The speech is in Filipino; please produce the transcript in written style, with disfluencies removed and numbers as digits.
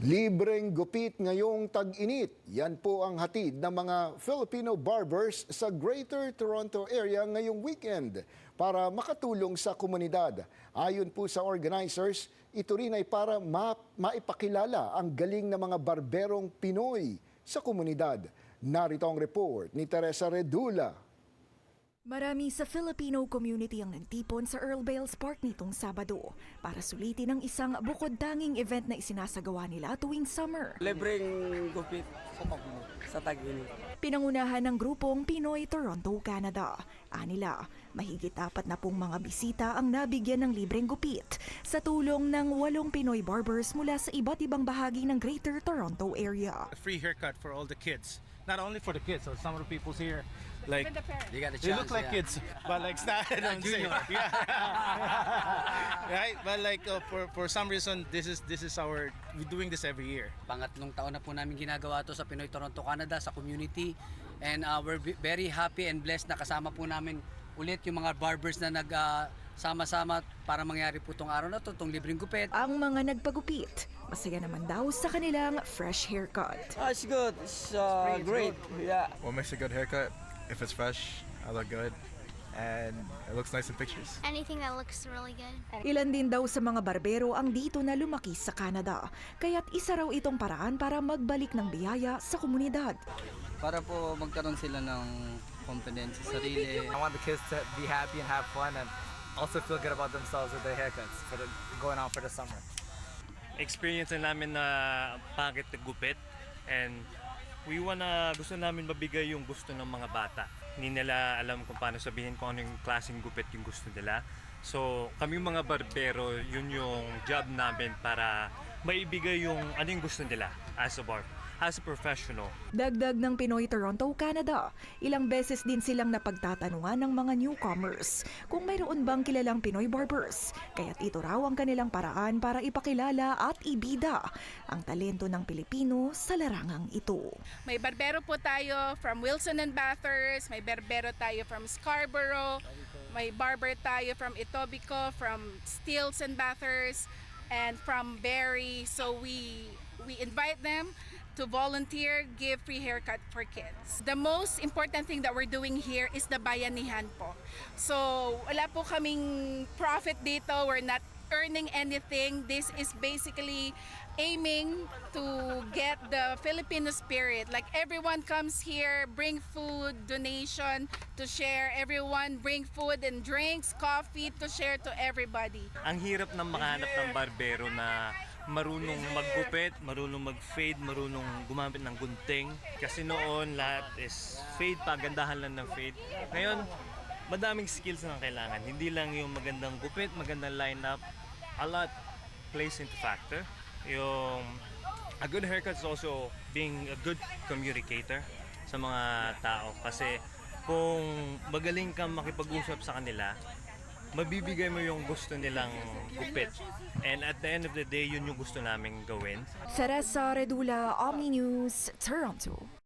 Libreng gupit ngayong tag-init. Yan po ang hatid ng mga Filipino barbers sa Greater Toronto area ngayong weekend para makatulong sa komunidad. Ayon po sa organizers, ito rin ay para maipakilala ang galing ng mga barberong Pinoy sa komunidad. Narito ang report ni Teresa Redula. Marami sa Filipino community ang nagtipon sa Earl Bales Park nitong Sabado para sulitin ang isang bukod-tanging event na isinasagawa nila tuwing summer. Libreng gupit sa tag-init. Pinangunahan ng grupong Pinoy Toronto, Canada. Anila, mahigit 40 mga bisita ang nabigyan ng libreng gupit sa tulong ng 8 Pinoy barbers mula sa iba't ibang bahagi ng Greater Toronto area. A free haircut for all the kids. Not only for the kids, so some of the people's here, like They got a they chance, look like kids, but like not junior. yeah, right. But like for some reason, this is we're doing this every year. Pangatlong taon na po namin ginagawa to sa Pinoy Toronto, Canada, sa community. And we're very happy and blessed na kasama po namin ulit yung mga barbers na sama-sama para mangyari po tong araw na to, tong libreng gupit. Ang mga nagpagupit, masaya naman daw sa kanilang fresh haircut. It's good. It's great. Yeah. What makes a good haircut? If it's fresh, I look good, and it looks nice in pictures. Anything that looks really good. Ilan din daw sa mga barbero ang dito na lumaki sa Canada, kaya't isa raw itong paraan para magbalik ng biyaya sa komunidad. Para po magkaroon sila ng confidence sa sarili. I want the kids to be happy and have fun and also feel good about themselves with their haircuts for going on for the summer. Experience na namin na pangit na gupit, and gusto namin mabigay yung gusto ng mga bata. Hindi nila alam kung paano sabihin kung ano yung klaseng gupit yung gusto nila. So kami mga barbero, yun yung job namin para maibigay yung ano yung gusto nila as a barber, as a professional. Dagdag ng Pinoy Toronto, Canada, ilang beses din silang napagtatanungan ng mga newcomers kung mayroon bang kilalang Pinoy barbers. Kaya't ito raw ang kanilang paraan para ipakilala at ibida ang talento ng Pilipino sa larangang ito. May barbero po tayo from Wilson and Bathurst, may barbero tayo from Scarborough, may barber tayo from Etobicoke, from Steeles and Bathurst, and from Barrie. So we invite them to volunteer, give free haircut for kids. The most important thing that we're doing here is the bayanihan po. So wala po kaming profit dito, we're not earning anything. This is basically aiming to get the Filipino spirit. Like everyone comes here, bring food, donation to share. Everyone bring food and drinks, coffee to share to everybody. Ang hirap ng makahanap ng barbero na marunong maggupit, marunong mag-fade, marunong gumamit ng gunting. Kasi noon lahat is fade, pagandahan lang ng fade. Ngayon, madaming skills na kailangan. Hindi lang yung magandang gupit, magandang lineup. A lot plays into factor. A good haircut is also being a good communicator sa mga tao. Kasi kung magaling kang makipag-usap sa kanila, mabibigay mo yung gusto nilang gupit. And at the end of the day, yun yung gusto naming gawin. Teresa Redula, Omni News, Toronto.